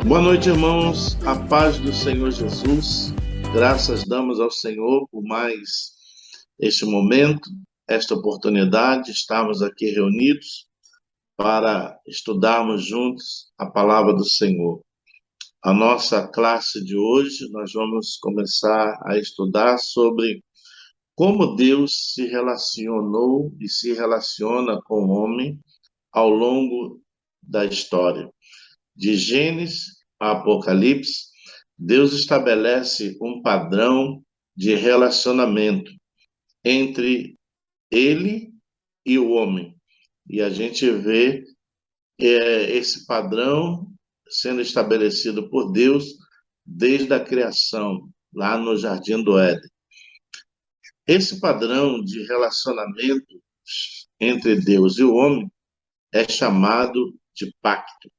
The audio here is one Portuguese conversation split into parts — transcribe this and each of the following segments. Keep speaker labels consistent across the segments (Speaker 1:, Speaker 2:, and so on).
Speaker 1: Boa noite, irmãos. A paz do Senhor Jesus. Graças damos ao Senhor por mais este momento, esta oportunidade. Estamos aqui reunidos para estudarmos juntos a palavra do Senhor. A nossa classe de hoje, nós vamos começar a estudar sobre como Deus se relacionou e se relaciona com o homem ao longo da história. De Gênesis a Apocalipse, Deus estabelece um padrão de relacionamento entre ele e o homem. E a gente vê esse padrão sendo estabelecido por Deus desde a criação, lá no Jardim do Éden. Esse padrão de relacionamento entre Deus e o homem é chamado de pacto.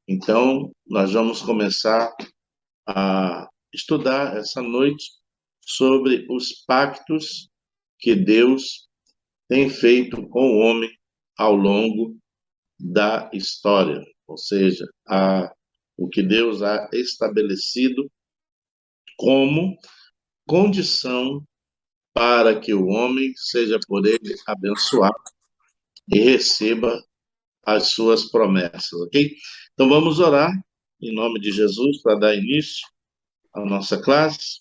Speaker 1: Então, nós vamos começar a estudar essa noite sobre os pactos que Deus tem feito com o homem ao longo da história, ou seja, o que Deus ha estabelecido como condição para que o homem seja por ele abençoado e receba as suas promessas, ok? Então vamos orar em nome de Jesus para dar início à nossa classe.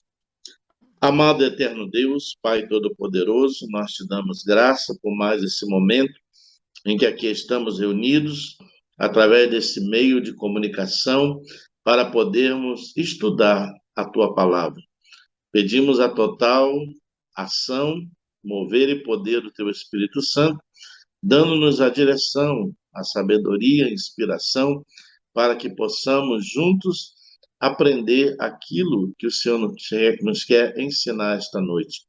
Speaker 1: Amado e eterno Deus, Pai Todo-Poderoso, nós te damos graça por mais esse momento em que aqui estamos reunidos, através desse meio de comunicação, para podermos estudar a tua palavra. Pedimos a total ação, mover e poder do teu Espírito Santo, dando-nos a direção, a sabedoria, a inspiração, para que possamos juntos aprender aquilo que o Senhor nos quer ensinar esta noite.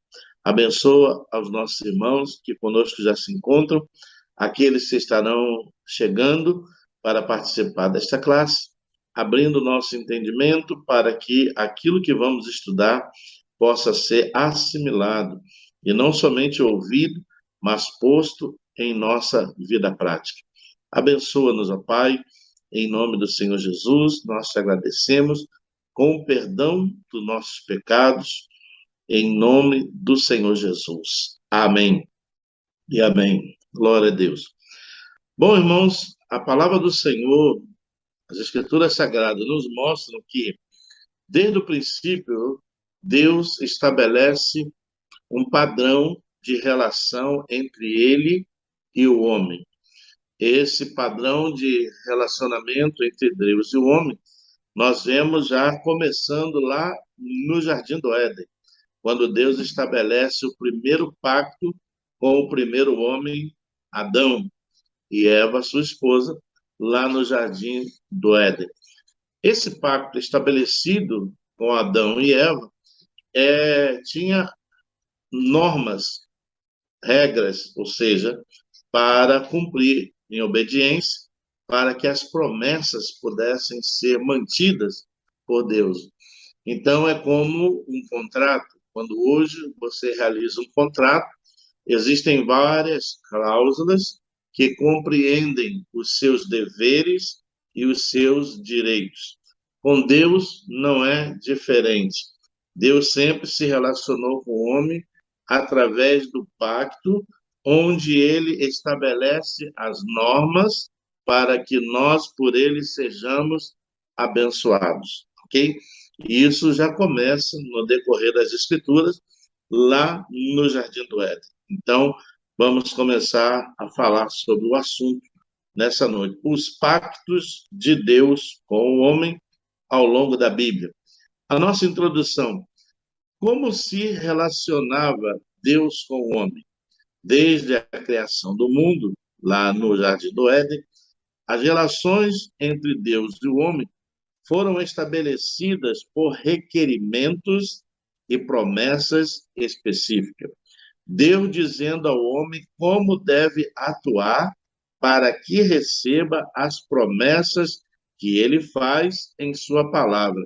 Speaker 1: Abençoa aos nossos irmãos que conosco já se encontram, aqueles que estarão chegando para participar desta classe, abrindo o nosso entendimento para que aquilo que vamos estudar possa ser assimilado e não somente ouvido, mas posto em nossa vida prática. Abençoa-nos, ó Pai, em nome do Senhor Jesus, nós te agradecemos com o perdão dos nossos pecados, em nome do Senhor Jesus. Amém e amém. Glória a Deus. Bom, irmãos, a palavra do Senhor, as Escrituras Sagradas, nos mostram que, desde o princípio, Deus estabelece um padrão de relação entre ele e o homem. Esse padrão de relacionamento entre Deus e o homem, nós vemos já começando lá no Jardim do Éden, quando Deus estabelece o primeiro pacto com o primeiro homem, Adão, e Eva, sua esposa, lá no Jardim do Éden. Esse pacto estabelecido com Adão e Eva tinha normas, regras, ou seja, para cumprir em obediência, para que as promessas pudessem ser mantidas por Deus. Então, é como um contrato. Quando hoje você realiza um contrato, existem várias cláusulas que compreendem os seus deveres e os seus direitos. Com Deus não é diferente. Deus sempre se relacionou com o homem através do pacto, onde ele estabelece as normas para que nós, por ele, sejamos abençoados, ok? E isso já começa no decorrer das Escrituras, lá no Jardim do Éden. Então, vamos começar a falar sobre o assunto nessa noite. Os pactos de Deus com o homem ao longo da Bíblia. A nossa introdução. Como se relacionava Deus com o homem? Desde a criação do mundo, lá no Jardim do Éden, as relações entre Deus e o homem foram estabelecidas por requerimentos e promessas específicas. Deus dizendo ao homem como deve atuar para que receba as promessas que ele faz em sua palavra.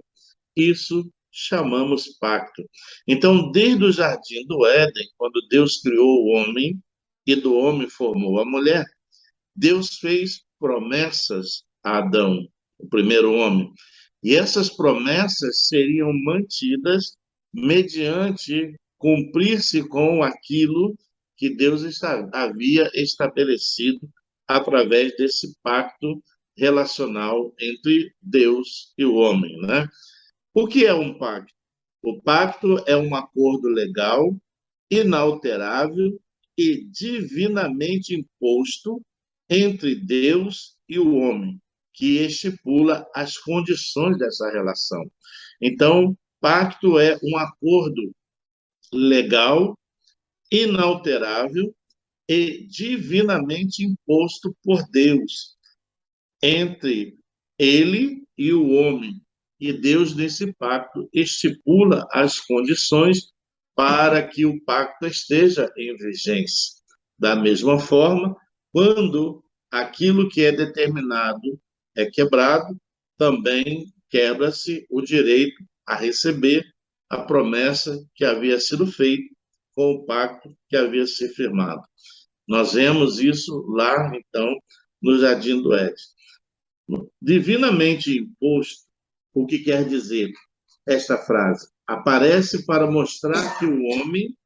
Speaker 1: Isso chamamos pacto. Então, desde o jardim do Éden, quando Deus criou o homem e do homem formou a mulher, Deus fez promessas a Adão, o primeiro homem, E essas promessas seriam mantidas mediante cumprir-se com aquilo que Deus havia estabelecido através desse pacto relacional entre Deus e o homem, né? O que é um pacto? O pacto é um acordo legal, inalterável e divinamente imposto entre Deus e o homem, que estipula as condições dessa relação. Então, pacto é um acordo legal, inalterável e divinamente imposto por Deus entre ele e o homem. E Deus, nesse pacto, estipula as condições para que o pacto esteja em vigência. Da mesma forma, quando aquilo que é determinado é quebrado, também quebra-se o direito a receber a promessa que havia sido feita com o pacto que havia sido firmado. Nós vemos isso lá, então, no Jardim do Éden. Divinamente imposto, o que quer dizer esta frase? Aparece para mostrar que o homem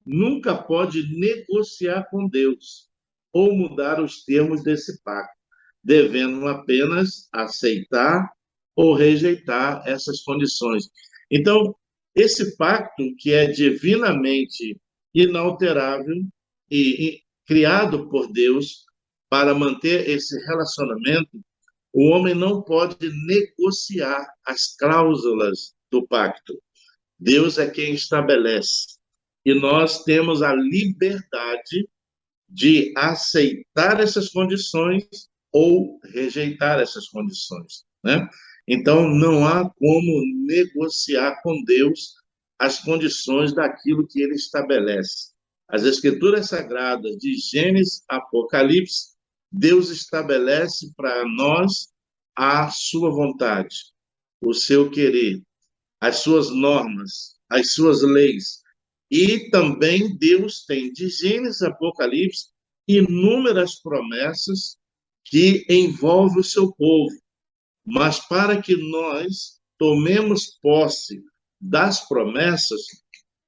Speaker 1: nunca pode negociar com Deus ou mudar os termos desse pacto, devendo apenas aceitar ou rejeitar essas condições. Então, esse pacto, que é divinamente inalterável e criado por Deus para manter esse relacionamento, o homem não pode negociar as cláusulas do pacto. Deus é quem estabelece. E nós temos a liberdade de aceitar essas condições ou rejeitar essas condições, né? Então, não há como negociar com Deus as condições daquilo que ele estabelece. As Escrituras Sagradas, de Gênesis a Apocalipse, Deus estabelece para nós a sua vontade, o seu querer, as suas normas, as suas leis. E também Deus tem, de Gênesis a Apocalipse, inúmeras promessas que envolvem o seu povo. Mas para que nós tomemos posse das promessas,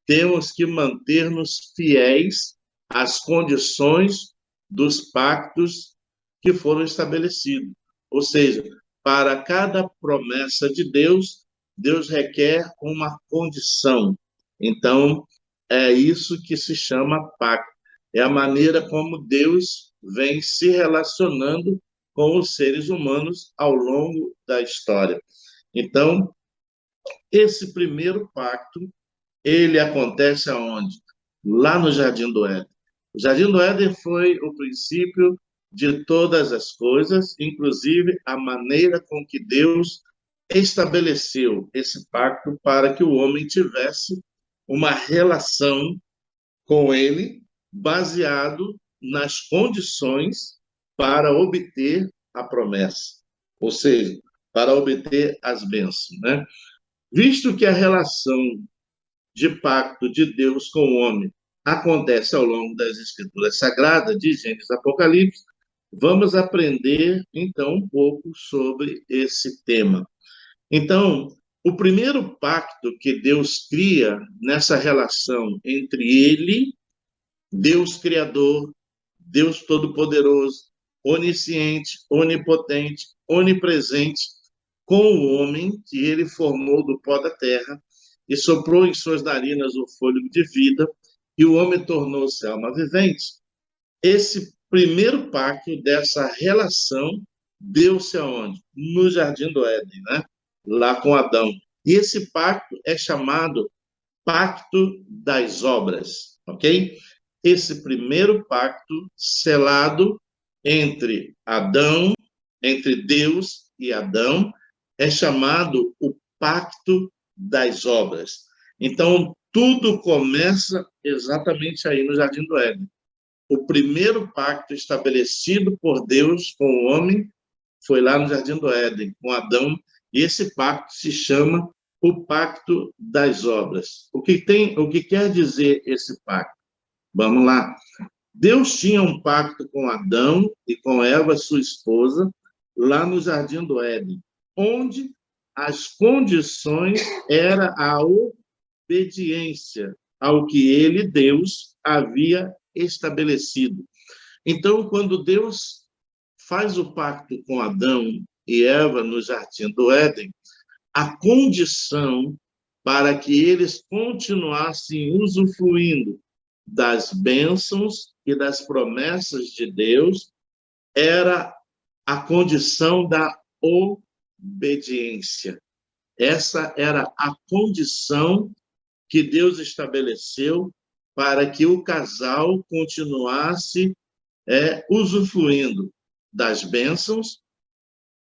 Speaker 1: temos que manter-nos fiéis às condições dos pactos que foram estabelecidos. Ou seja, para cada promessa de Deus, Deus requer uma condição. Então, é isso que se chama pacto. É a maneira como Deus vem se relacionando com os seres humanos ao longo da história. Então, esse primeiro pacto, ele acontece aonde? Lá no Jardim do Éden. O Jardim do Éden foi o princípio de todas as coisas, inclusive a maneira com que Deus estabeleceu esse pacto para que o homem tivesse uma relação com ele baseado nas condições para obter a promessa, ou seja, para obter as bênçãos, né? Visto que a relação de pacto de Deus com o homem acontece ao longo das Escrituras Sagradas, de Gênesis a Apocalipse, vamos aprender, então, um pouco sobre esse tema. Então, o primeiro pacto que Deus cria nessa relação entre ele, Deus Criador, Deus Todo-Poderoso, onisciente, onipotente, onipresente, com o homem que ele formou do pó da terra e soprou em suas narinas o fôlego de vida, e o homem tornou-se alma vivente. Esse primeiro pacto dessa relação deu-se aonde? No Jardim do Éden, né? Lá com Adão. E esse pacto é chamado Pacto das Obras, ok? Esse primeiro pacto selado entre Adão, entre Deus e Adão, é chamado o Pacto das Obras. Então, tudo começa exatamente aí no Jardim do Éden. O primeiro pacto estabelecido por Deus com o homem foi lá no Jardim do Éden, com Adão, e esse pacto se chama o Pacto das Obras. O que quer dizer esse pacto? Vamos lá. Deus tinha um pacto com Adão e com Eva, sua esposa, lá no Jardim do Éden, onde as condições era a obediência ao que ele, Deus, havia estabelecido. Então, quando Deus faz o pacto com Adão e Eva no jardim do Éden, a condição para que eles continuassem usufruindo das bênçãos e das promessas de Deus era a condição da obediência. Essa era a condição que Deus estabeleceu para que o casal continuasse usufruindo das bênçãos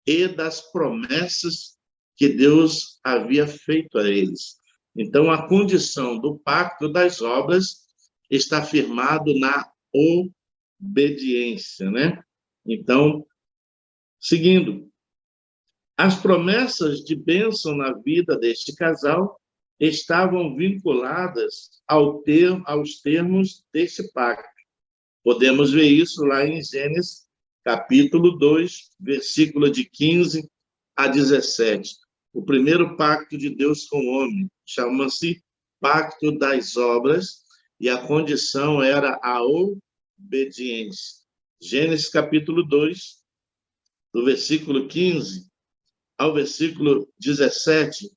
Speaker 1: e das promessas que Deus havia feito a eles. Então, a condição do pacto das obras está firmado na obediência, né? Então, seguindo, as promessas de bênção na vida deste casal estavam vinculadas aos termos deste pacto. Podemos ver isso lá em Gênesis, capítulo 2, versículo de 15 a 17. O primeiro pacto de Deus com o homem chama-se Pacto das Obras, e a condição era a obediência. Gênesis, capítulo 2, do versículo 15 ao versículo 17.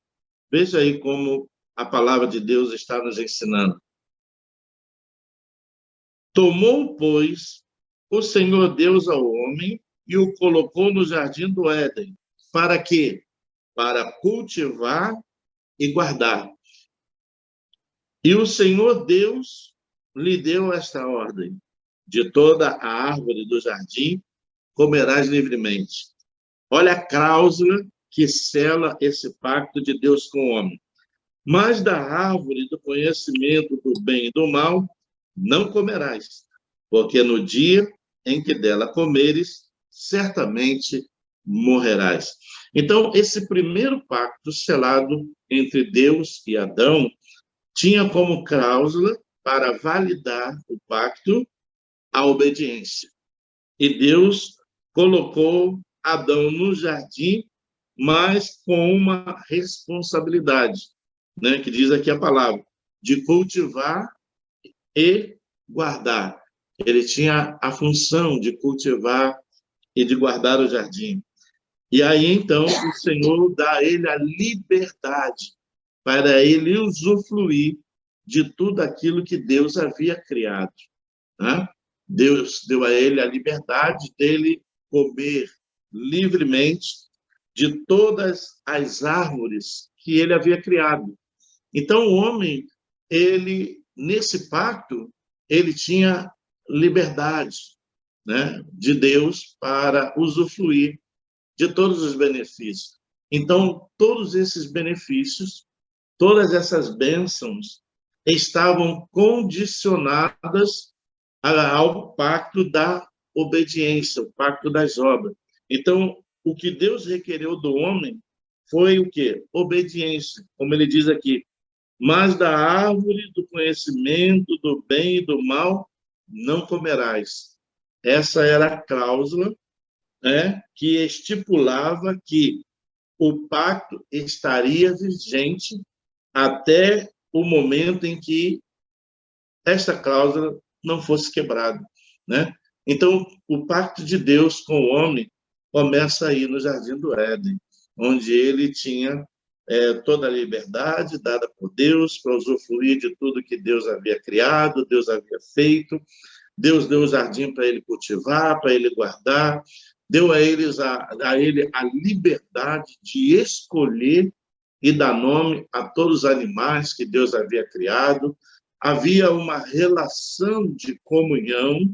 Speaker 1: Veja aí como a palavra de Deus está nos ensinando. Tomou, pois, o Senhor Deus ao homem e o colocou no jardim do Éden. Para quê? Para cultivar e guardar. E o Senhor Deus lhe deu esta ordem: de toda a árvore do jardim comerás livremente. Olha a cláusula que sela esse pacto de Deus com o homem. Mas da árvore do conhecimento do bem e do mal não comerás, porque no dia em que dela comeres, certamente morrerás. Então, esse primeiro pacto selado entre Deus e Adão tinha como cláusula para validar o pacto a obediência. E Deus colocou Adão no jardim, mas com uma responsabilidade, né, que diz aqui a palavra, de cultivar e guardar. Ele tinha a função de cultivar e de guardar o jardim. E aí, então, o Senhor dá a ele a liberdade para ele usufruir de tudo aquilo que Deus havia criado, né? Deus deu a ele a liberdade dele comer livremente de todas as árvores que ele havia criado. Então, o homem, ele, nesse pacto, ele tinha liberdade, né, de Deus para usufruir de todos os benefícios. Então, todos esses benefícios, todas essas bênçãos estavam condicionadas ao pacto da obediência, o pacto das obras. Então, o que Deus requereu do homem foi o quê? Obediência, como ele diz aqui. Mas da árvore do conhecimento do bem e do mal não comerás. Essa era a cláusula, né, que estipulava que o pacto estaria vigente até o momento em que esta cláusula não fosse quebrada, né? Então, o pacto de Deus com o homem começa aí no Jardim do Éden, onde ele tinha toda a liberdade dada por Deus para usufruir de tudo que Deus havia criado, Deus havia feito. Deus deu o jardim para ele cultivar, para ele guardar, deu a ele a liberdade de escolher e dar nome a todos os animais que Deus havia criado. Havia uma relação de comunhão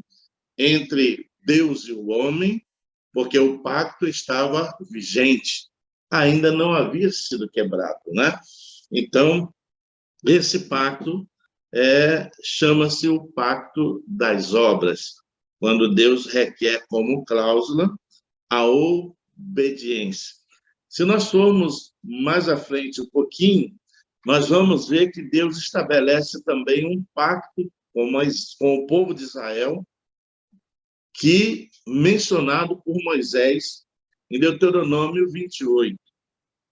Speaker 1: entre Deus e o homem, porque o pacto estava vigente, ainda não havia sido quebrado, né? Então, esse pacto chama-se o pacto das obras, quando Deus requer como cláusula a obediência. Se nós formos mais à frente um pouquinho, nós vamos ver que Deus estabelece também um pacto com o povo de Israel, que mencionado por Moisés em Deuteronômio 28,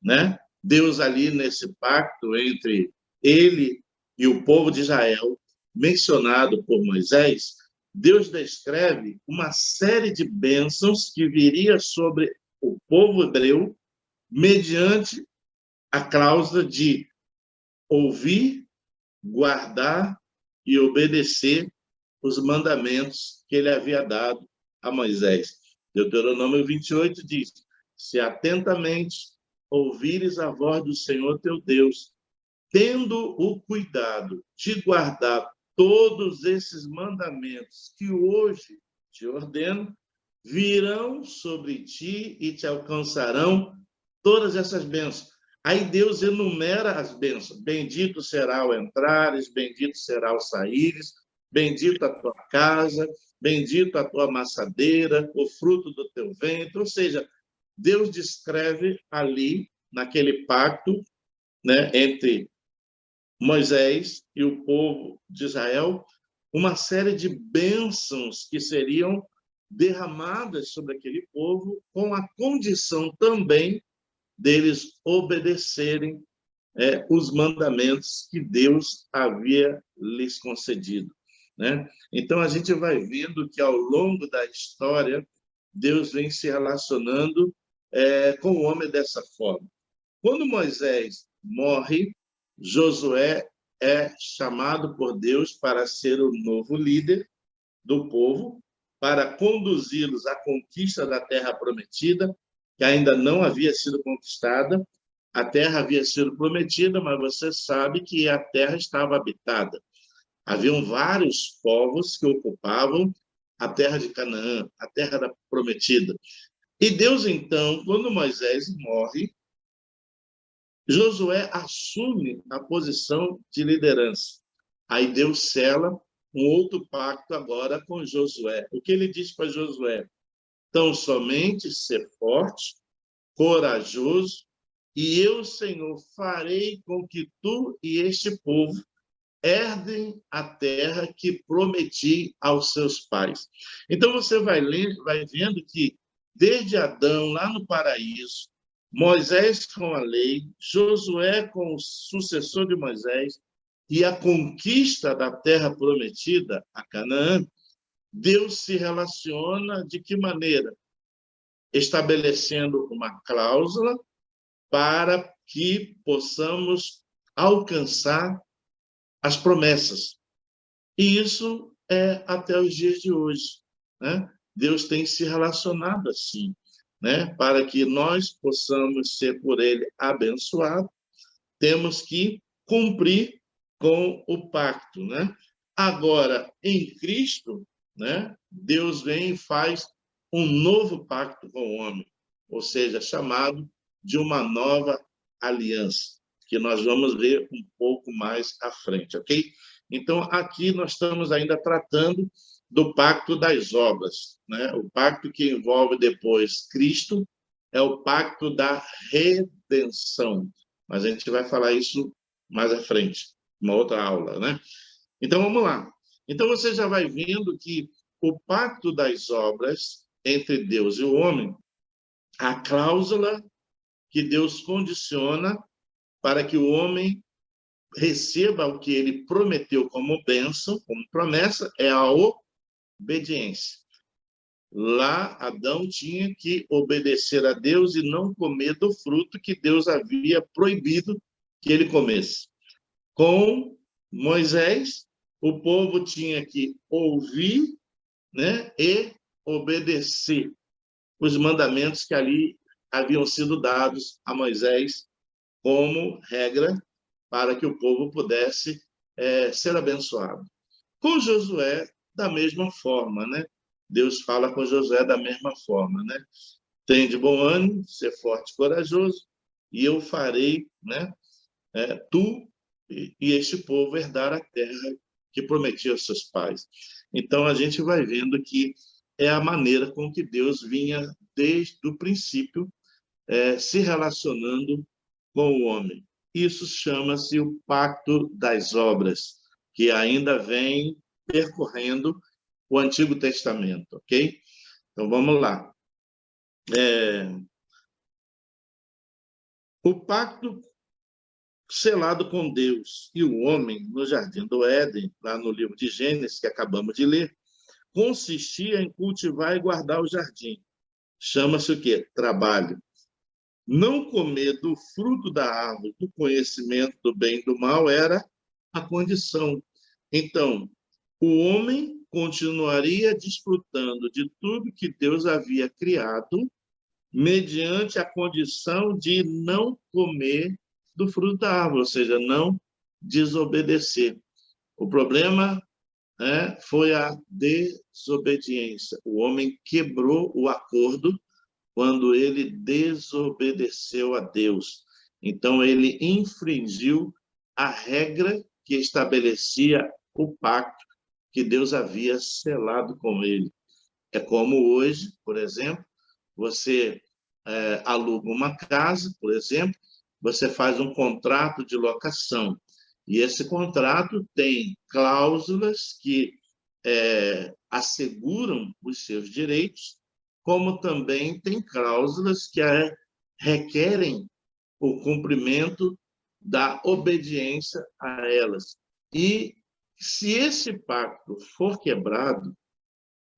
Speaker 1: né? Deus ali nesse pacto entre ele e o povo de Israel, mencionado por Moisés, Deus descreve uma série de bênçãos que viria sobre o povo hebreu mediante a cláusula de ouvir, guardar e obedecer os mandamentos que ele havia dado a Moisés. Deuteronômio 28 diz: se atentamente ouvires a voz do Senhor teu Deus, tendo o cuidado de guardar todos esses mandamentos que hoje te ordeno, virão sobre ti e te alcançarão todas essas bênçãos. Aí Deus enumera as bênçãos. Bendito será o entrares, bendito será o saíres, bendito a tua casa, bendito a tua amassadeira, o fruto do teu ventre. Ou seja, Deus descreve ali, naquele pacto, né, entre Moisés e o povo de Israel, uma série de bênçãos que seriam derramadas sobre aquele povo, com a condição também deles obedecerem os mandamentos que Deus havia lhes concedido, né? Então, a gente vai vendo que, ao longo da história, Deus vem se relacionando com o homem dessa forma. Quando Moisés morre, Josué é chamado por Deus para ser o novo líder do povo, para conduzi-los à conquista da terra prometida, que ainda não havia sido conquistada. A terra havia sido prometida, mas você sabe que a terra estava habitada. Haviam vários povos que ocupavam a terra de Canaã, a terra da prometida. E Deus, então, quando Moisés morre, Josué assume a posição de liderança. Aí Deus sela um outro pacto agora com Josué. O que ele diz para Josué? Tão somente ser forte, corajoso, e eu, Senhor, farei com que tu e este povo herdem a terra que prometi aos seus pais. Então você vai vendo que desde Adão, lá no paraíso, Moisés com a lei, Josué com o sucessor de Moisés, e a conquista da terra prometida, a Canaã, Deus se relaciona de que maneira? Estabelecendo uma cláusula para que possamos alcançar as promessas. E isso é até os dias de hoje, né? Deus tem se relacionado assim, né? Para que nós possamos ser por ele abençoados, temos que cumprir com o pacto, né? Agora, em Cristo, né? Deus vem e faz um novo pacto com o homem, ou seja, chamado de uma nova aliança, que nós vamos ver um pouco mais à frente, ok? Então, aqui nós estamos ainda tratando do pacto das obras, né? O pacto que envolve depois Cristo é o pacto da redenção. Mas a gente vai falar isso mais à frente, uma outra aula, né? Então, vamos lá. Então, você já vai vendo que o pacto das obras entre Deus e o homem, a cláusula que Deus condiciona para que o homem receba o que ele prometeu como bênção, como promessa, é a obediência. Lá, Adão tinha que obedecer a Deus e não comer do fruto que Deus havia proibido que ele comesse. Com Moisés, o povo tinha que ouvir, né, e obedecer os mandamentos que ali haviam sido dados a Moisés como regra para que o povo pudesse ser abençoado. Com Josué, da mesma forma, né? Deus fala com Josué da mesma forma, né? Tem de bom ânimo, ser forte e corajoso, e eu farei, né? Tu e este povo herdar a terra que prometi aos seus pais. Então, a gente vai vendo que é a maneira com que Deus vinha, desde o princípio, se relacionando com o homem. Isso chama-se o pacto das obras, que ainda vem percorrendo o Antigo Testamento, ok? Então, vamos lá. O pacto selado com Deus e o homem no Jardim do Éden, lá no livro de Gênesis, que acabamos de ler, consistia em cultivar e guardar o jardim. Chama-se o quê? Trabalho. Não comer do fruto da árvore do conhecimento do bem e do mal era a condição. Então, o homem continuaria desfrutando de tudo que Deus havia criado, mediante a condição de não comer do fruto da árvore, ou seja, não desobedecer. O problema foi a desobediência. O homem quebrou o acordo quando ele desobedeceu a Deus. Então, ele infringiu a regra que estabelecia o pacto que Deus havia selado com ele. É como hoje, por exemplo, você aluga uma casa, por exemplo, você faz um contrato de locação. E esse contrato tem cláusulas que asseguram os seus direitos, como também tem cláusulas que requerem o cumprimento da obediência a elas. E se esse pacto for quebrado,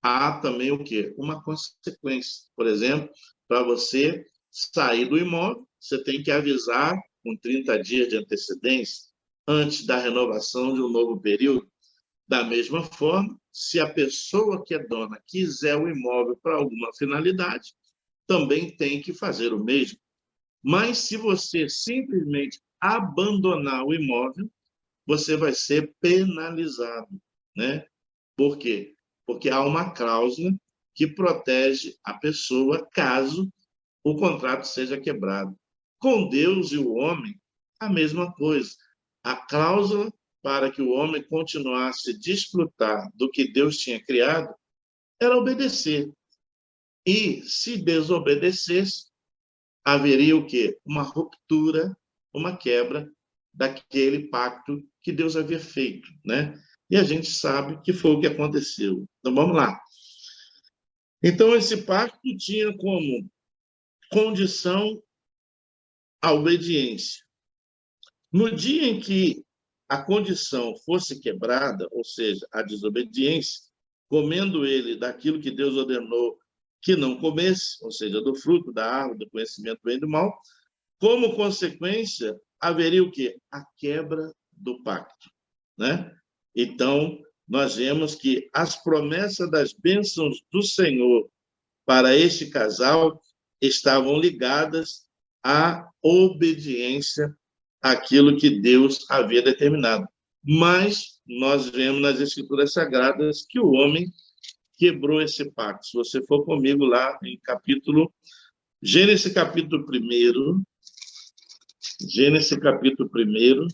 Speaker 1: há também o quê? Uma consequência. Por exemplo, para você sair do imóvel, você tem que avisar com 30 dias de antecedência, antes da renovação de um novo período. Da mesma forma, se a pessoa que é dona quiser o imóvel para alguma finalidade, também tem que fazer o mesmo. Mas se você simplesmente abandonar o imóvel, você vai ser penalizado, né? Por quê? Porque há uma cláusula que protege a pessoa caso o contrato seja quebrado. Com Deus e o homem, a mesma coisa. A cláusula para que o homem continuasse a desfrutar do que Deus tinha criado era obedecer. E se desobedecesse, haveria o quê? Uma ruptura, uma quebra daquele pacto que Deus havia feito, né? E a gente sabe que foi o que aconteceu. Então, vamos lá. Então, esse pacto tinha como condição a obediência. No dia em que a condição fosse quebrada, ou seja, a desobediência, comendo ele daquilo que Deus ordenou que não comesse, ou seja, do fruto da árvore do conhecimento do bem e do mal, como consequência, haveria o quê? A quebra do pacto, né? Então, nós vemos que as promessas das bênçãos do Senhor para este casal estavam ligadas à obediência àquilo que Deus havia determinado. Mas nós vemos nas Escrituras Sagradas que o homem quebrou esse pacto. Se você for comigo lá em Gênesis capítulo 1, Gênesis capítulo 1,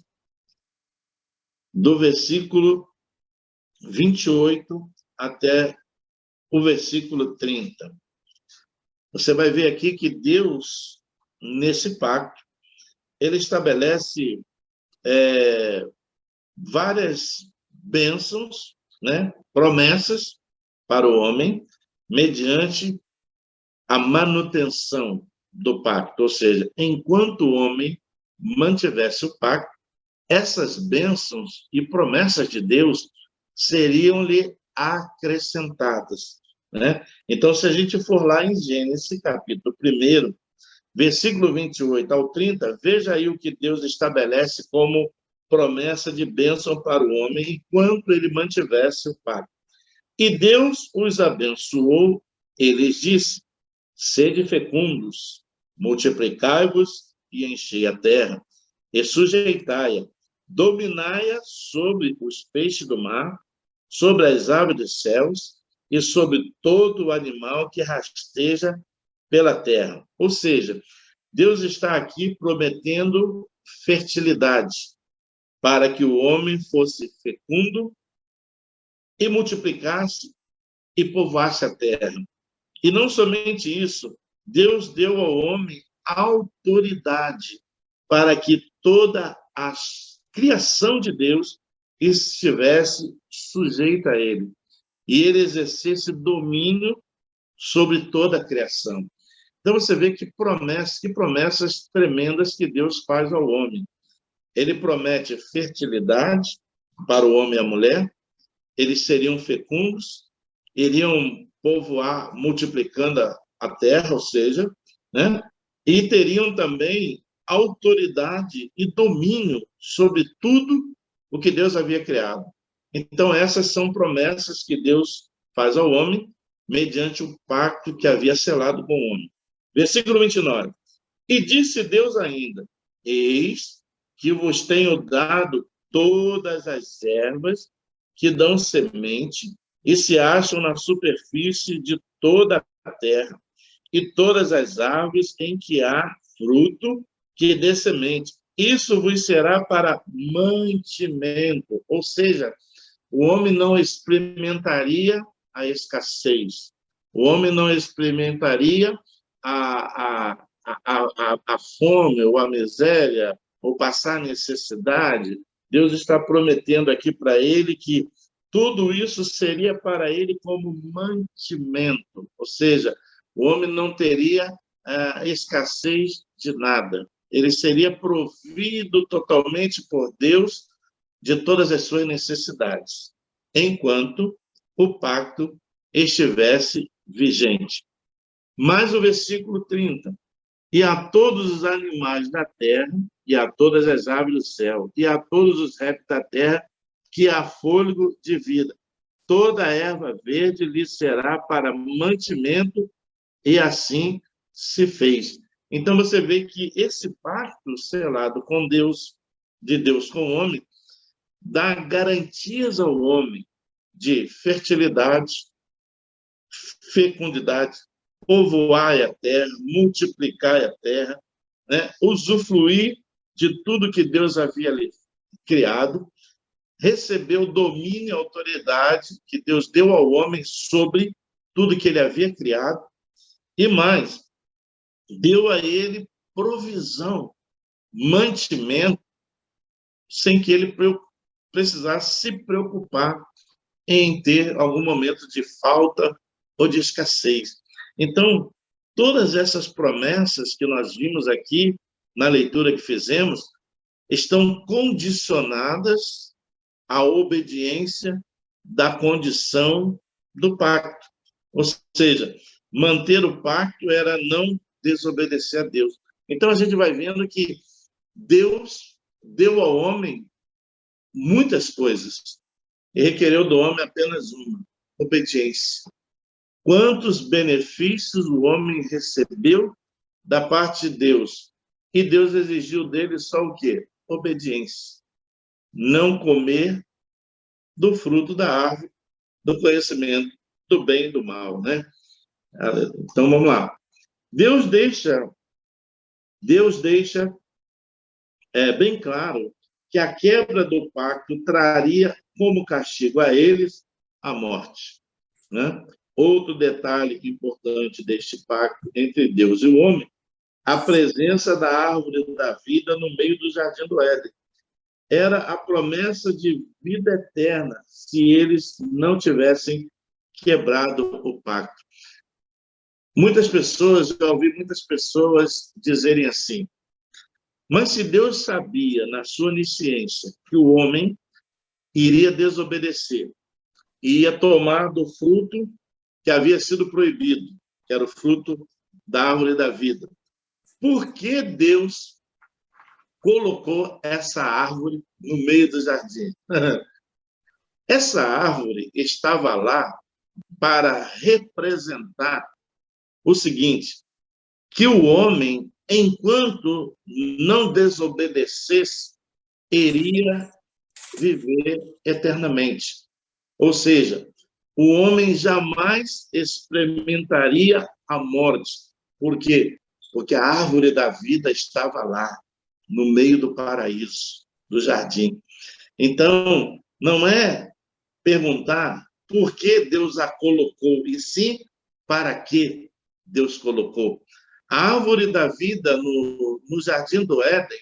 Speaker 1: do versículo 28 até o versículo 30. Você vai ver aqui que Deus, nesse pacto, ele estabelece várias bênçãos, né, promessas para o homem, mediante a manutenção do pacto. Ou seja, enquanto o homem mantivesse o pacto, essas bênçãos e promessas de Deus seriam-lhe acrescentadas, né? Então, se a gente for lá em Gênesis, capítulo 1, versículo 28 ao 30, veja aí o que Deus estabelece como promessa de bênção para o homem enquanto ele mantivesse o pacto. E Deus os abençoou, ele disse: sede fecundos, multiplicai-vos e enchei a terra, e sujeitai-a, dominai-a sobre os peixes do mar, sobre as aves dos céus e sobre todo o animal que rasteja pela terra. Ou seja, Deus está aqui prometendo fertilidade para que o homem fosse fecundo e multiplicasse e povoasse a terra. E não somente isso, Deus deu ao homem autoridade para que toda a criação de Deus estivesse sujeita a ele. E ele exercesse domínio sobre toda a criação. Então você vê que promessas tremendas que Deus faz ao homem. Ele promete fertilidade para o homem e a mulher, eles seriam fecundos, iriam povoar multiplicando a terra, ou seja, né? E teriam também autoridade e domínio sobre tudo o que Deus havia criado. Então, essas são promessas que Deus faz ao homem mediante o pacto que havia selado com o homem. Versículo 29. E disse Deus ainda: Eis que vos tenho dado todas as ervas que dão semente e se acham na superfície de toda a terra, e todas as árvores em que há fruto que dê semente. Isso vos será para mantimento, ou seja, o homem não experimentaria a escassez, o homem não experimentaria a fome ou a miséria, ou passar necessidade. Deus está prometendo aqui para ele que tudo isso seria para ele como mantimento, ou seja, o homem não teria escassez de nada. Ele seria provido totalmente por Deus de todas as suas necessidades, enquanto o pacto estivesse vigente. Mas o versículo 30. E a todos os animais da terra, e a todas as aves do céu, e a todos os répteis da terra, que há fôlego de vida. Toda erva verde lhe será para mantimento, e assim se fez. Então você vê que esse pacto selado com Deus, de Deus com o homem, dá garantias ao homem de fertilidade, fecundidade, povoar a terra, multiplicar a terra, né? Usufruir de tudo que Deus havia criado, receber o domínio e a autoridade que Deus deu ao homem sobre tudo que ele havia criado, e mais, deu a ele provisão, mantimento, sem que ele precisasse se preocupar em ter algum momento de falta ou de escassez. Então, todas essas promessas que nós vimos aqui na leitura que fizemos estão condicionadas à obediência da condição do pacto. Ou seja, manter o pacto era não desobedecer a Deus. Então, a gente vai vendo que Deus deu ao homem muitas coisas e requereu do homem apenas uma: obediência. Quantos benefícios o homem recebeu da parte de Deus? E Deus exigiu dele só o quê? Obediência. Não comer do fruto da árvore do conhecimento do bem e do mal, né? Então, vamos lá. Deus deixa bem claro que a quebra do pacto traria como castigo a eles a morte, né? Outro detalhe importante deste pacto entre Deus e o homem, a presença da árvore da vida no meio do jardim do Éden. Era a promessa de vida eterna se eles não tivessem quebrado o pacto. Já ouvi muitas pessoas dizerem assim: mas se Deus sabia, na sua onisciência, que o homem iria desobedecer e ia tomar do fruto que havia sido proibido, que era o fruto da árvore da vida, por que Deus colocou essa árvore no meio do jardim? Essa árvore estava lá para representar o seguinte: que o homem, enquanto não desobedecesse, iria viver eternamente. Ou seja, o homem jamais experimentaria a morte. Por quê? Porque a árvore da vida estava lá, no meio do paraíso, do jardim. Então, não é perguntar por que Deus a colocou, e sim para que Deus colocou. A árvore da vida no jardim do Éden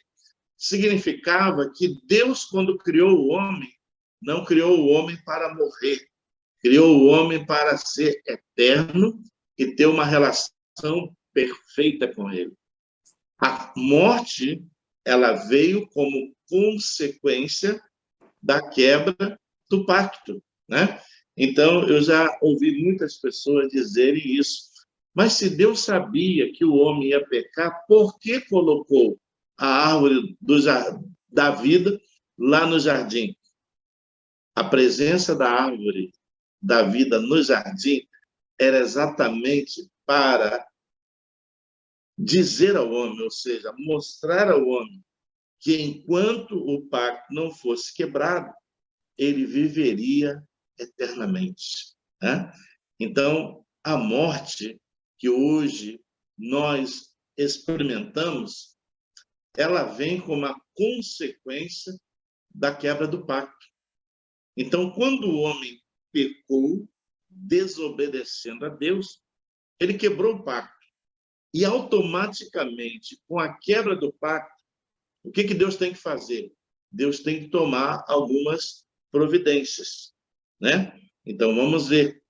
Speaker 1: significava que Deus, quando criou o homem, não criou o homem para morrer, criou o homem para ser eterno e ter uma relação perfeita com ele. A morte, ela veio como consequência da quebra do pacto, né? Então, eu já ouvi muitas pessoas dizerem isso. Mas se Deus sabia que o homem ia pecar, por que colocou a árvore da vida lá no jardim? A presença da árvore da vida no jardim era exatamente para dizer ao homem, ou seja, mostrar ao homem que enquanto o pacto não fosse quebrado, ele viveria eternamente, né? Então, a morte que hoje nós experimentamos, ela vem como a consequência da quebra do pacto. Então, quando o homem pecou, desobedecendo a Deus, ele quebrou o pacto. E automaticamente, com a quebra do pacto, o que Deus tem que fazer? Deus tem que tomar algumas providências, né? Então, vamos ver,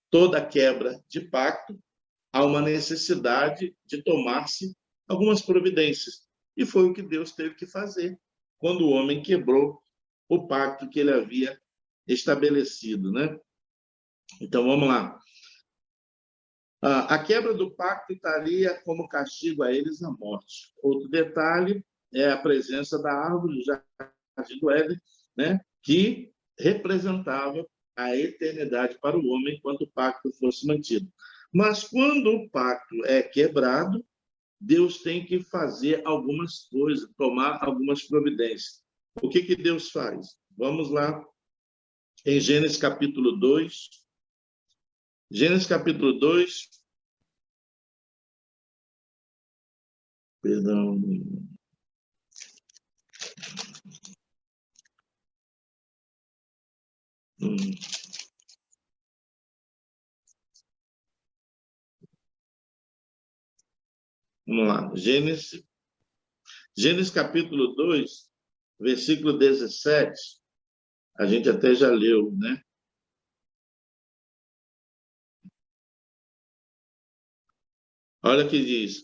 Speaker 1: toda quebra de pacto, há uma necessidade de tomar-se algumas providências. E foi o que Deus teve que fazer quando o homem quebrou o pacto que ele havia estabelecido, né? Então, vamos lá. A quebra do pacto estaria como castigo a eles a morte. Outro detalhe é a presença da árvore do jardim do Éden, né? Que representava a eternidade para o homem enquanto o pacto fosse mantido. Mas quando o pacto é quebrado, Deus tem que fazer algumas coisas, tomar algumas providências. O que Deus faz? Vamos lá em Gênesis capítulo 2. Gênesis capítulo 2. Perdão. Vamos lá. Gênesis capítulo 2, versículo 17. A gente até já leu, né? Olha o que diz.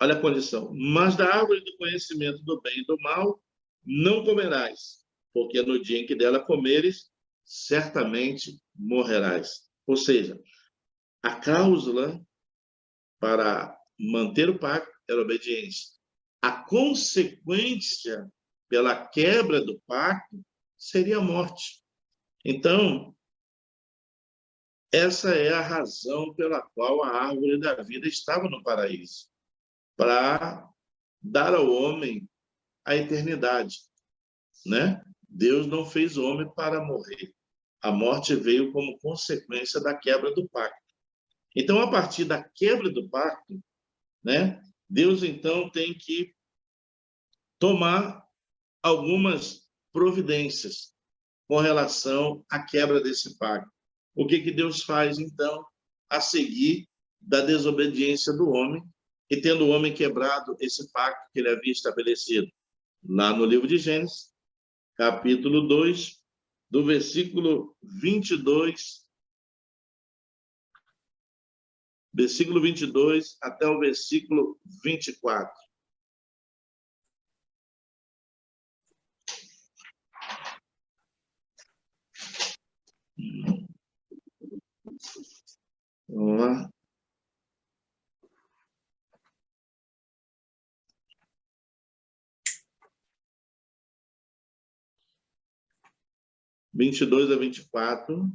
Speaker 1: Olha a condição. Mas da árvore do conhecimento do bem e do mal não comerás, porque no dia em que dela comeres, certamente morrerás. Ou seja, a cláusula para manter o pacto era a obediência. A consequência pela quebra do pacto seria a morte. Então, essa é a razão pela qual a árvore da vida estava no paraíso, para dar ao homem a eternidade, né? Deus não fez o homem para morrer. A morte veio como consequência da quebra do pacto. Então, a partir da quebra do pacto, né, Deus então tem que tomar algumas providências com relação à quebra desse pacto. O que Deus faz, então, a seguir da desobediência do homem, e tendo o homem quebrado esse pacto que ele havia estabelecido? Lá no livro de Gênesis, capítulo 2, do versículo 22, versículo 22 até o versículo 24. Vamos lá. (22 a 24).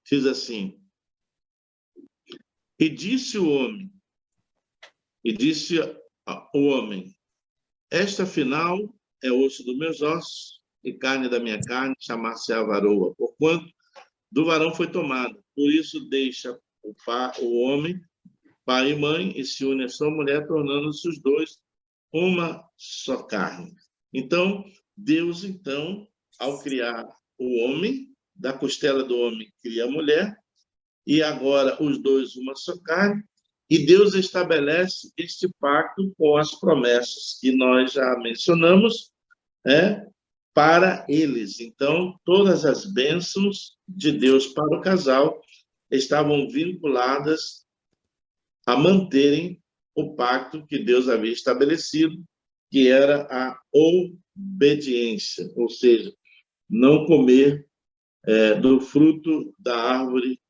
Speaker 1: Diz assim: E disse o homem, esta afinal é osso dos meus ossos e carne da minha carne, chamar-se-á varoa, porquanto do varão foi tomada. Por isso deixa o homem, pai e mãe, e se une a sua mulher, tornando-se os dois uma só carne. Então, Deus, então, ao criar o homem, da costela do homem cria a mulher, e agora os dois uma só carne, e Deus estabelece este pacto com as promessas que nós já mencionamos, né, para eles. Então, todas as bênçãos de Deus para o casal estavam vinculadas a manterem o pacto que Deus havia estabelecido, que era a obediência, ou seja, não comer do fruto da árvore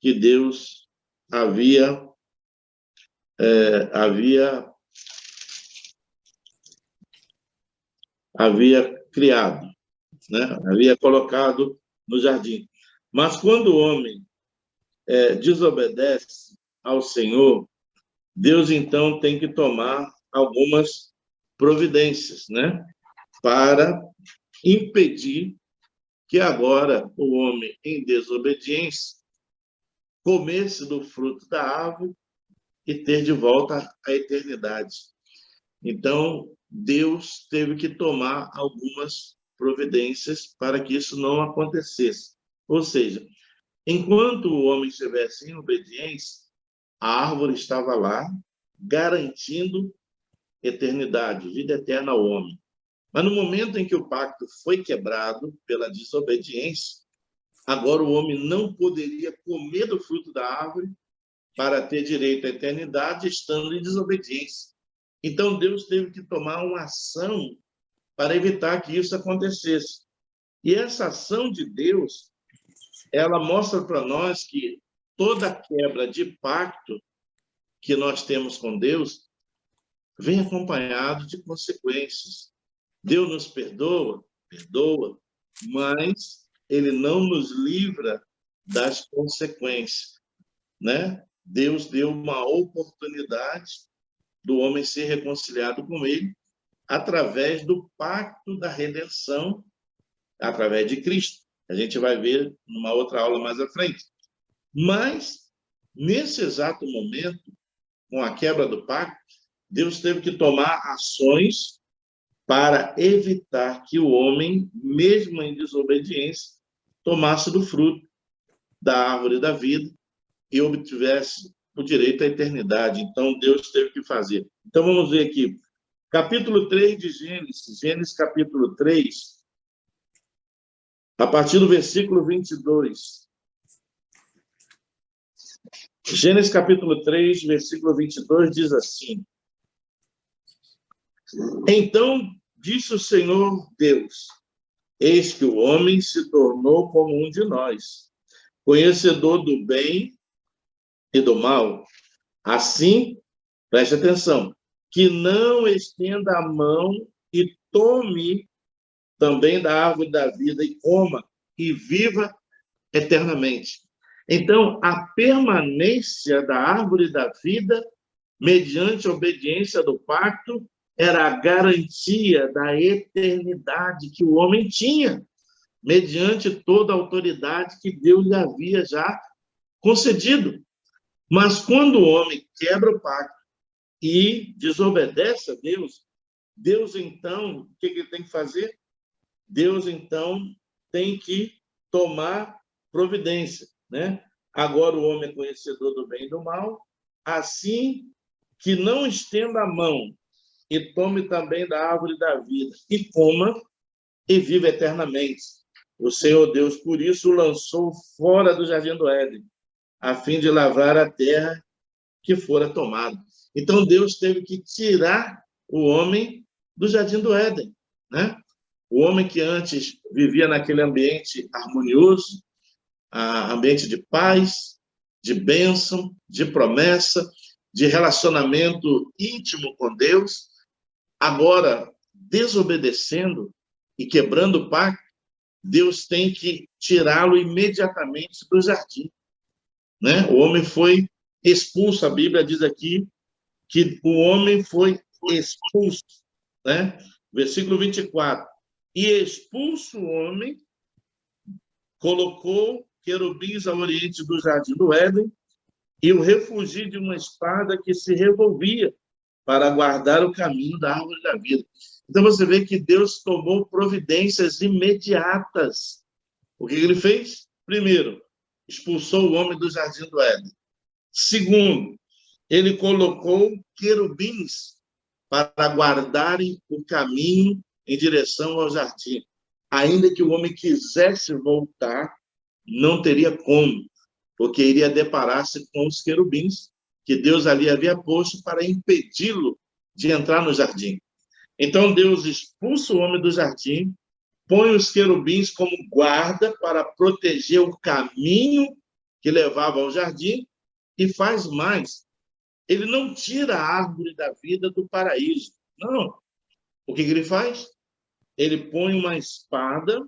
Speaker 1: que Deus havia criado, né? Havia colocado no jardim. Mas quando o homem desobedece ao Senhor, Deus então tem que tomar algumas providências, né? Para impedir que agora o homem em desobediência comesse do fruto da árvore e ter de volta a eternidade. Então, Deus teve que tomar algumas providências para que isso não acontecesse. Ou seja, enquanto o homem estivesse em obediência, a árvore estava lá, garantindo eternidade, vida eterna ao homem. Mas no momento em que o pacto foi quebrado pela desobediência, agora o homem não poderia comer do fruto da árvore para ter direito à eternidade, estando em desobediência. Então, Deus teve que tomar uma ação para evitar que isso acontecesse. E essa ação de Deus, ela mostra para nós que toda quebra de pacto que nós temos com Deus vem acompanhado de consequências. Deus nos perdoa, mas ele não nos livra das consequências, né? Deus deu uma oportunidade do homem ser reconciliado com ele através do pacto da redenção, através de Cristo. A gente vai ver numa outra aula mais à frente. Mas, nesse exato momento, com a quebra do pacto, Deus teve que tomar ações para evitar que o homem, mesmo em desobediência, tomasse do fruto da árvore da vida e obtivesse o direito à eternidade. Então, Deus teve que fazer. Então, vamos ver aqui. Capítulo 3 de Gênesis, Gênesis capítulo 3, a partir do versículo 22. Gênesis capítulo 3, versículo 22, diz assim: Então disse o Senhor Deus, eis que o homem se tornou como um de nós, conhecedor do bem e do mal. Assim, preste atenção, que não estenda a mão e tome também da árvore da vida e coma e viva eternamente. Então, a permanência da árvore da vida, mediante a obediência do pacto, era a garantia da eternidade que o homem tinha, mediante toda a autoridade que Deus lhe havia já concedido. Mas quando o homem quebra o pacto e desobedece a Deus, Deus, então, o que ele tem que fazer? Deus, então, tem que tomar providência, né? Agora o homem é conhecedor do bem e do mal, assim que não estenda a mão e tome também da árvore da vida e coma e viva eternamente. O Senhor Deus, por isso, o lançou fora do jardim do Éden, a fim de lavrar a terra que fora tomada. Então, Deus teve que tirar o homem do jardim do Éden, né? O homem que antes vivia naquele ambiente harmonioso, ambiente de paz, de bênção, de promessa, de relacionamento íntimo com Deus, agora, desobedecendo e quebrando o pacto, Deus tem que tirá-lo imediatamente do jardim, né? O homem foi expulso, a Bíblia diz aqui que o homem foi expulso, né? Versículo 24. E expulso o homem, colocou querubins ao oriente do jardim do Éden e o refugiu de uma espada que se revolvia para guardar o caminho da árvore da vida. Então você vê que Deus tomou providências imediatas. O que ele fez? Primeiro, expulsou o homem do jardim do Éden. Segundo, ele colocou querubins para guardarem o caminho em direção ao jardim. Ainda que o homem quisesse voltar, não teria como, porque iria deparar-se com os querubins que Deus ali havia posto para impedi-lo de entrar no jardim. Então Deus expulsa o homem do jardim, põe os querubins como guarda para proteger o caminho que levava ao jardim e faz mais. Ele não tira a árvore da vida do paraíso. Não. O que ele faz? Ele põe uma espada,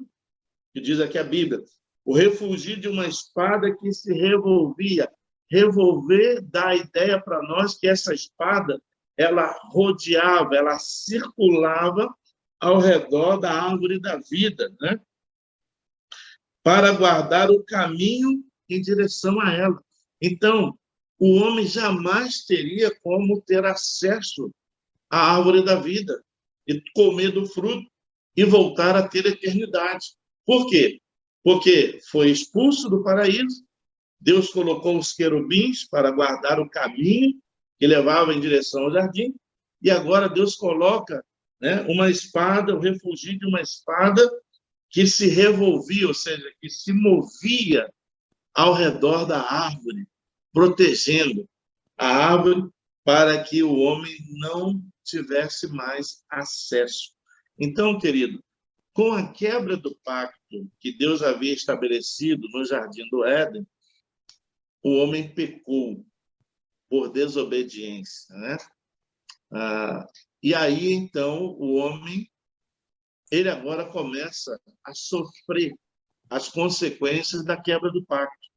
Speaker 1: que diz aqui a Bíblia, o refugio de uma espada que se revolvia. Revolver dá a ideia para nós que essa espada, ela rodeava, ela circulava ao redor da árvore da vida, né? Para guardar o caminho em direção a ela. Então, o homem jamais teria como ter acesso à árvore da vida e comer do fruto e voltar a ter eternidade. Por quê? Porque foi expulso do paraíso, Deus colocou os querubins para guardar o caminho que levava em direção ao jardim, e agora Deus coloca, né, uma espada, o refúgio de uma espada que se revolvia, ou seja, que se movia ao redor da árvore, protegendo a árvore para que o homem não tivesse mais acesso. Então, querido, com a quebra do pacto que Deus havia estabelecido no Jardim do Éden, o homem pecou por desobediência, né? E aí, então, o homem, ele agora começa a sofrer as consequências da quebra do pacto.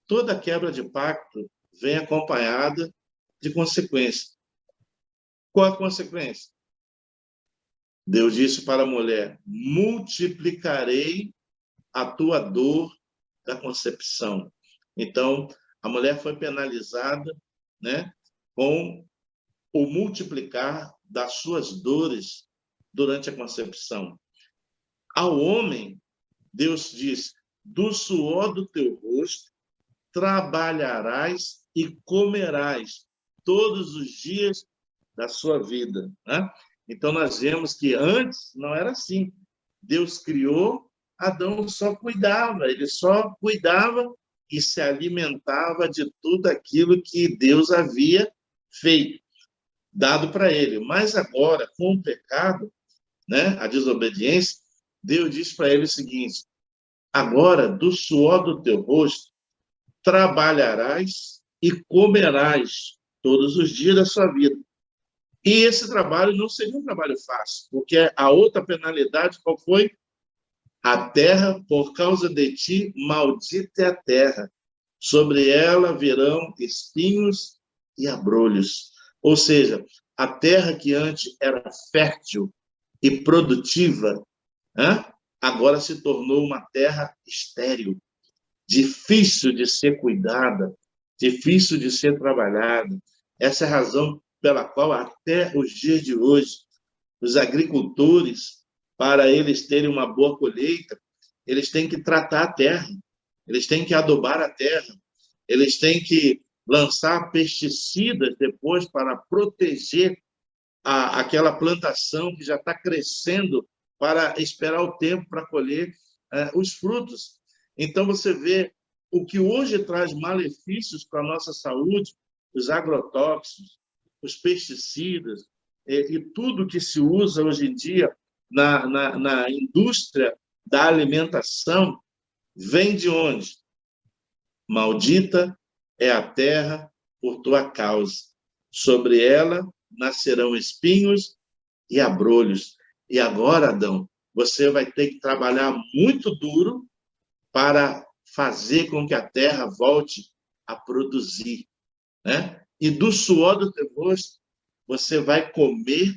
Speaker 1: Toda quebra de pacto vem acompanhada de consequência. Qual a consequência? Deus disse para a mulher: multiplicarei a tua dor da concepção. Então, a mulher foi penalizada, né, com o multiplicar das suas dores durante a concepção. Ao homem, Deus diz: do suor do teu rosto trabalharás e comerás todos os dias da sua vida, né? Então, nós vemos que antes não era assim. Deus criou, Adão só cuidava, ele só cuidava e se alimentava de tudo aquilo que Deus havia feito, dado para ele. Mas agora, com o pecado, né, a desobediência, Deus diz para ele o seguinte: agora, do suor do teu rosto, trabalharás e comerás todos os dias da sua vida. E esse trabalho não seria um trabalho fácil, porque a outra penalidade qual foi? A terra, por causa de ti, maldita é a terra. Sobre ela virão espinhos e abrolhos. Ou seja, a terra que antes era fértil e produtiva, né, agora se tornou uma terra estéril, difícil de ser cuidada, difícil de ser trabalhada. Essa é a razão pela qual, até os dias de hoje, os agricultores, para eles terem uma boa colheita, eles têm que tratar a terra, eles têm que adubar a terra, eles têm que lançar pesticidas depois para proteger aquela plantação que já está crescendo para esperar o tempo para colher os frutos. Então, você vê o que hoje traz malefícios para a nossa saúde, os agrotóxicos, os pesticidas, e tudo que se usa hoje em dia na indústria da alimentação, vem de onde? Maldita é a terra por tua causa. Sobre ela nascerão espinhos e abrolhos. E agora, Adão, você vai ter que trabalhar muito duro para fazer com que a terra volte a produzir, né? E do suor do teu rosto, você vai comer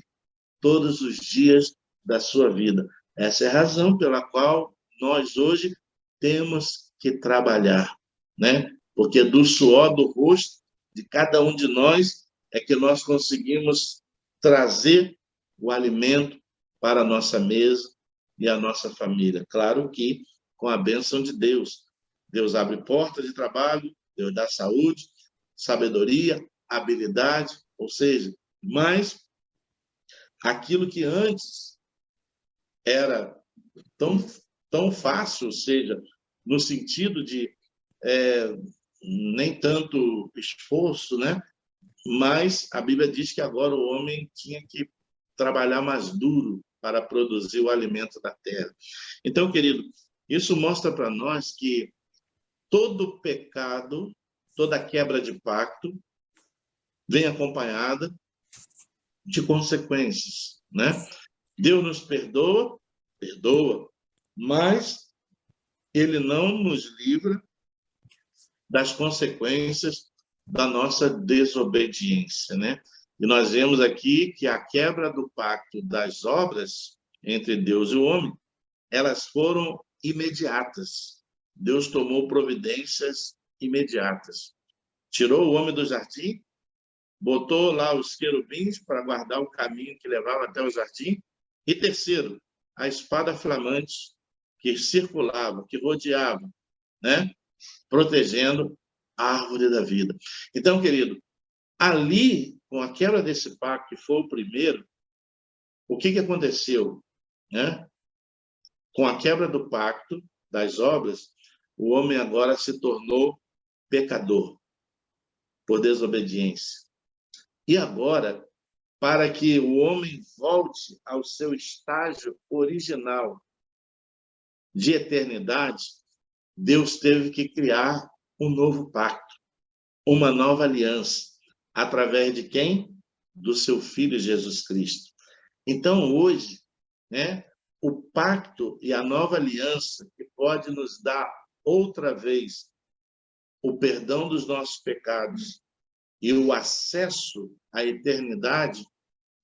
Speaker 1: todos os dias da sua vida. Essa é a razão pela qual nós hoje temos que trabalhar, né? Porque do suor do rosto de cada um de nós é que nós conseguimos trazer o alimento para a nossa mesa e a nossa família. Claro que com a bênção de Deus. Deus abre portas de trabalho, Deus dá saúde, sabedoria, habilidade, ou seja, mas aquilo que antes era tão fácil, ou seja, no sentido de nem tanto esforço, né? Mas a Bíblia diz que agora o homem tinha que trabalhar mais duro para produzir o alimento da terra. Então, querido, isso mostra para nós que todo pecado, toda quebra de pacto vem acompanhada de consequências, né? Deus nos perdoa, perdoa, mas ele não nos livra das consequências da nossa desobediência, né? E nós vemos aqui que a quebra do pacto das obras entre Deus e o homem, elas foram imediatas. Deus tomou providências imediatas. Tirou o homem do jardim, botou lá os querubins para guardar o caminho que levava até o jardim. E terceiro, a espada flamante que circulava, que rodeava, né? Protegendo a árvore da vida. Então, querido, ali, com a quebra desse pacto, que foi o primeiro, o que aconteceu? Né? Com a quebra do pacto, das obras, o homem agora se tornou pecador por desobediência. E agora, para que o homem volte ao seu estágio original de eternidade, Deus teve que criar um novo pacto, uma nova aliança, através de quem? Do seu Filho Jesus Cristo. Então, hoje, né, o pacto e a nova aliança que pode nos dar outra vez o perdão dos nossos pecados e o acesso à eternidade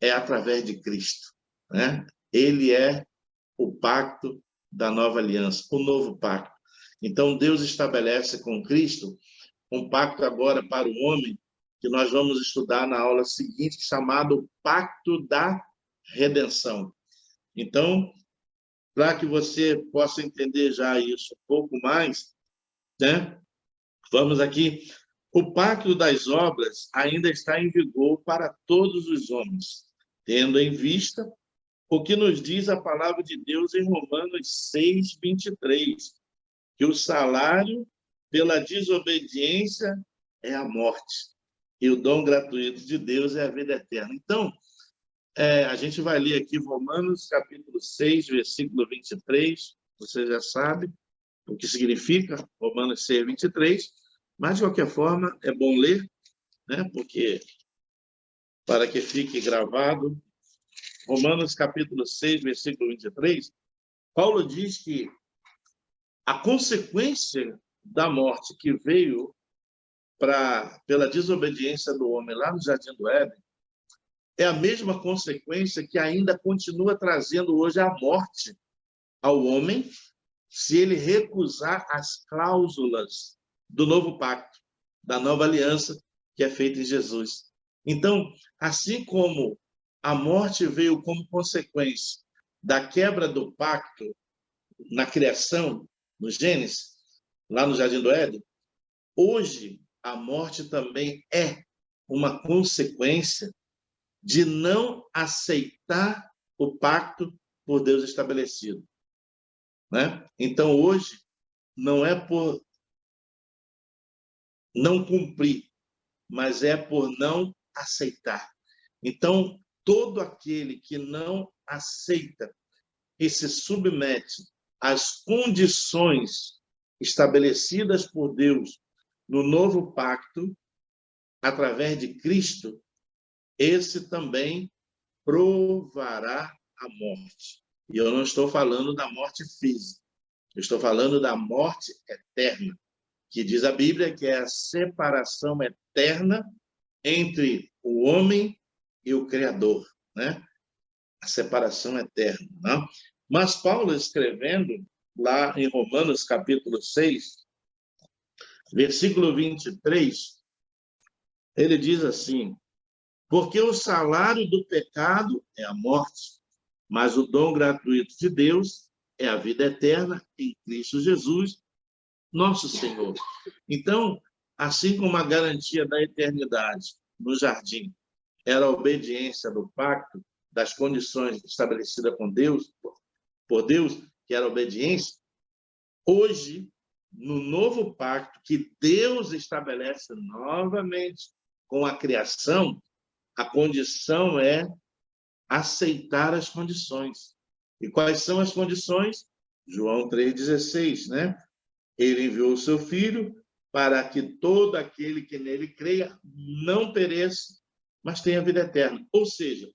Speaker 1: é através de Cristo, né? Ele é o pacto da nova aliança, o novo pacto. Então, Deus estabelece com Cristo um pacto agora para o homem, que nós vamos estudar na aula seguinte, chamado Pacto da Redenção. Então, para que você possa entender já isso um pouco mais, né? Vamos aqui. O pacto das obras ainda está em vigor para todos os homens, tendo em vista o que nos diz a palavra de Deus em Romanos 6:23, que o salário pela desobediência é a morte, e o dom gratuito de Deus é a vida eterna. Então, a gente vai ler aqui Romanos, capítulo 6, versículo 23, você já sabe o que significa Romanos 6:23, mas, de qualquer forma, é bom ler, né? Porque, para que fique gravado, Romanos, capítulo 6, versículo 23, Paulo diz que a consequência da morte que veio pela desobediência do homem lá no Jardim do Éden é a mesma consequência que ainda continua trazendo hoje a morte ao homem se ele recusar as cláusulas do novo pacto, da nova aliança que é feita em Jesus. Então, assim como a morte veio como consequência da quebra do pacto na criação, no Gênesis, lá no Jardim do Éden, hoje a morte também é uma consequência de não aceitar o pacto por Deus estabelecido, né? Então, hoje, não é por não cumprir, mas é por não aceitar. Então, todo aquele que não aceita e se submete às condições estabelecidas por Deus no novo pacto, através de Cristo, esse também provará a morte. E eu não estou falando da morte física, eu estou falando da morte eterna, que diz a Bíblia que é a separação eterna entre o homem e o Criador, né? A separação eterna, né? Mas Paulo, escrevendo lá em Romanos, capítulo 6, versículo 23, ele diz assim: porque o salário do pecado é a morte, mas o dom gratuito de Deus é a vida eterna em Cristo Jesus, nosso Senhor. Então, assim como a garantia da eternidade no jardim era a obediência do pacto, das condições estabelecidas com Deus, por Deus, que era a obediência, hoje no novo pacto que Deus estabelece novamente com a criação, a condição é aceitar as condições. E quais são as condições? João 3,16, né? Ele enviou o seu Filho para que todo aquele que nele creia não pereça, mas tenha vida eterna. Ou seja,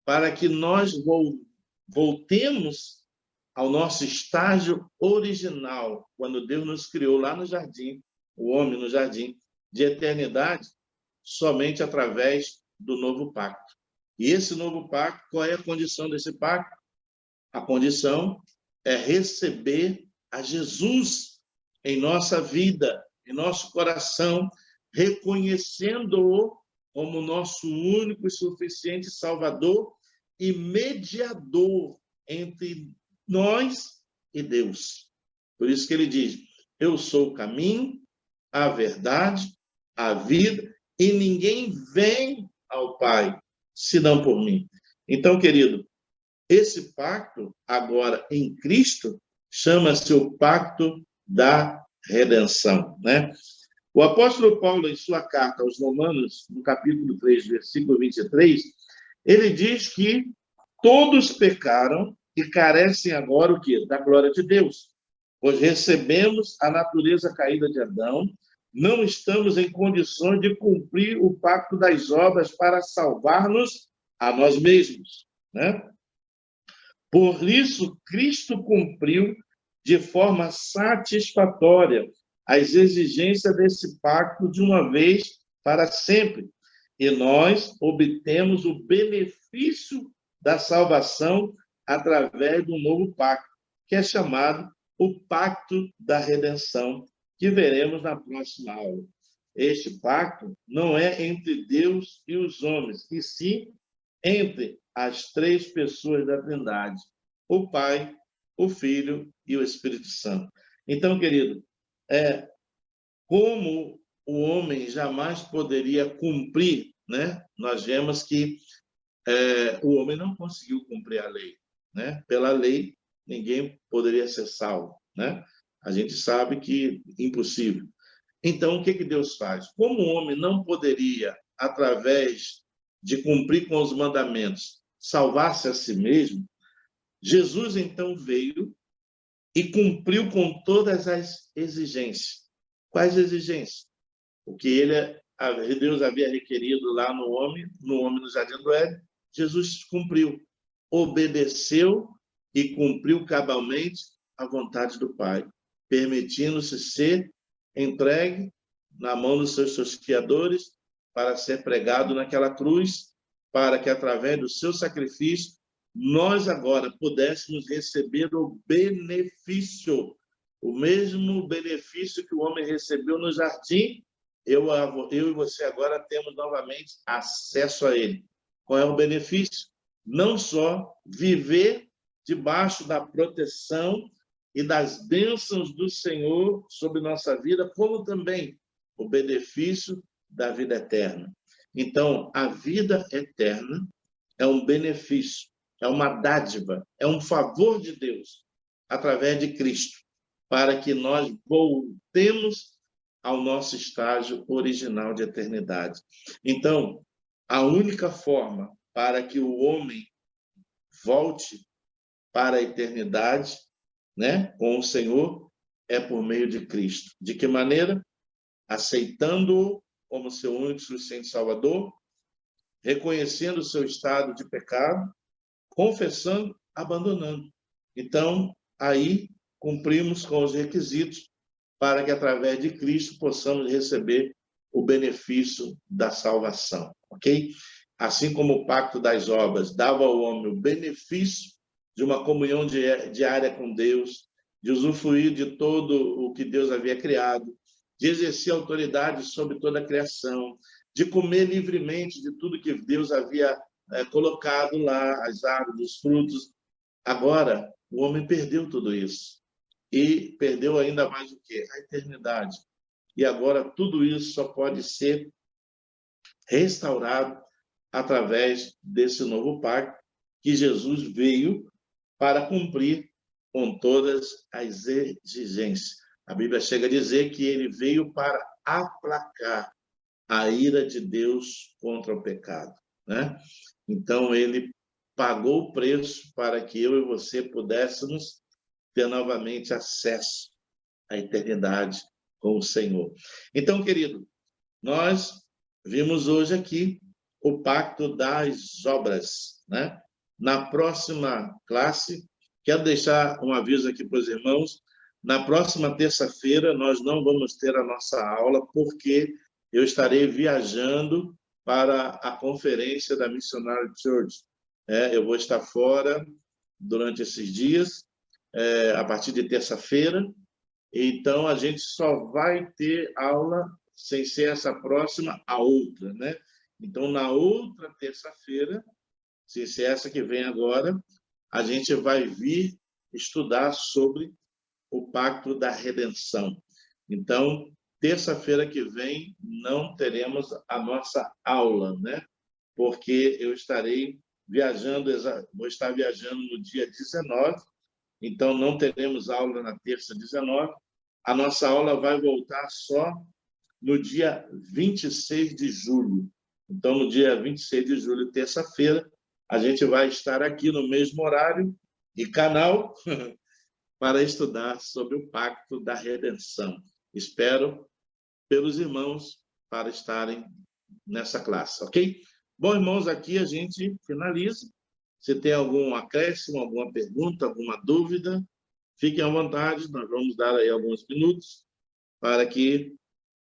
Speaker 1: para que nós voltemos ao nosso estágio original, quando Deus nos criou lá no jardim, o homem no jardim, de eternidade, somente através do novo pacto. E esse novo pacto, qual é a condição desse pacto? A condição é receber a Jesus em nossa vida, em nosso coração, reconhecendo-o como nosso único e suficiente Salvador e mediador entre nós e Deus. Por isso que ele diz: eu sou o caminho, a verdade, a vida, e ninguém vem ao Pai senão por mim. Então, querido, esse pacto, agora em Cristo, chama-se o pacto da redenção, né? O apóstolo Paulo, em sua carta aos Romanos, no capítulo 3, versículo 23, ele diz que todos pecaram e carecem agora o quê? Da glória de Deus. Pois recebemos a natureza caída de Adão, não estamos em condições de cumprir o pacto das obras para salvar-nos a nós mesmos, né? Por isso, Cristo cumpriu de forma satisfatória as exigências desse pacto de uma vez para sempre. E nós obtemos o benefício da salvação através do novo pacto, que é chamado o pacto da redenção, que veremos na próxima aula. Este pacto não é entre Deus e os homens, e sim entre as três pessoas da Trindade, o Pai, o Filho e o Espírito Santo. Então, querido, como o homem jamais poderia cumprir, né? Nós vemos que o homem não conseguiu cumprir a lei, né? Pela lei, ninguém poderia ser salvo, né? A gente sabe que é impossível. Então, o que Deus faz? Como o homem não poderia, através de cumprir com os mandamentos, salvar-se a si mesmo, Jesus então veio e cumpriu com todas as exigências. Quais exigências? O que Deus havia requerido lá no homem no jardim do Éden, Jesus cumpriu, obedeceu e cumpriu cabalmente a vontade do Pai, permitindo-se ser entregue na mão dos seus tosquiadores para ser pregado naquela cruz, para que através do seu sacrifício nós agora pudéssemos receber o benefício, o mesmo benefício que o homem recebeu no jardim. Eu e você agora temos novamente acesso a ele. Qual é o benefício? Não só viver debaixo da proteção e das bênçãos do Senhor sobre nossa vida, como também o benefício da vida eterna. Então, a vida eterna é um benefício, é uma dádiva, é um favor de Deus, através de Cristo, para que nós voltemos ao nosso estágio original de eternidade. Então, a única forma para que o homem volte para a eternidade, né, com o Senhor, é por meio de Cristo. De que maneira? Aceitando-o como seu único e suficiente Salvador, reconhecendo o seu estado de pecado, confessando, abandonando. Então, aí cumprimos com os requisitos para que, através de Cristo, possamos receber o benefício da salvação, ok? Assim como o pacto das obras dava ao homem o benefício de uma comunhão diária com Deus, de usufruir de todo o que Deus havia criado, de exercer autoridade sobre toda a criação, de comer livremente de tudo que Deus havia colocado lá, as árvores, os frutos. Agora, o homem perdeu tudo isso. E perdeu ainda mais o quê? A eternidade. E agora tudo isso só pode ser restaurado através desse novo pacto que Jesus veio para cumprir com todas as exigências. A Bíblia chega a dizer que ele veio para aplacar a ira de Deus contra o pecado, né? Então, ele pagou o preço para que eu e você pudéssemos ter novamente acesso à eternidade com o Senhor. Então, querido, nós vimos hoje aqui o pacto das obras, né? Na próxima classe, quero deixar um aviso aqui para os irmãos, na próxima terça-feira nós não vamos ter a nossa aula, porque eu estarei viajando para a conferência da Missionary Church. Eu vou estar fora durante esses dias, a partir de terça-feira, então a gente só vai ter aula sem ser essa próxima, a outra, né? Então, na outra terça-feira, sem ser essa que vem agora, a gente vai vir estudar sobre o Pacto da Redenção. Então, terça-feira que vem, não teremos a nossa aula, né? Porque eu estarei viajando, vou estar viajando no dia 19, então não teremos aula na terça 19. A nossa aula vai voltar só no dia 26 de julho. Então, no dia 26 de julho, terça-feira, a gente vai estar aqui no mesmo horário e canal para estudar sobre o Pacto da Redenção. Espero pelos irmãos para estarem nessa classe, ok? Bom, irmãos, aqui a gente finaliza. Se tem algum acréscimo, alguma pergunta, alguma dúvida, fiquem à vontade, nós vamos dar aí alguns minutos para que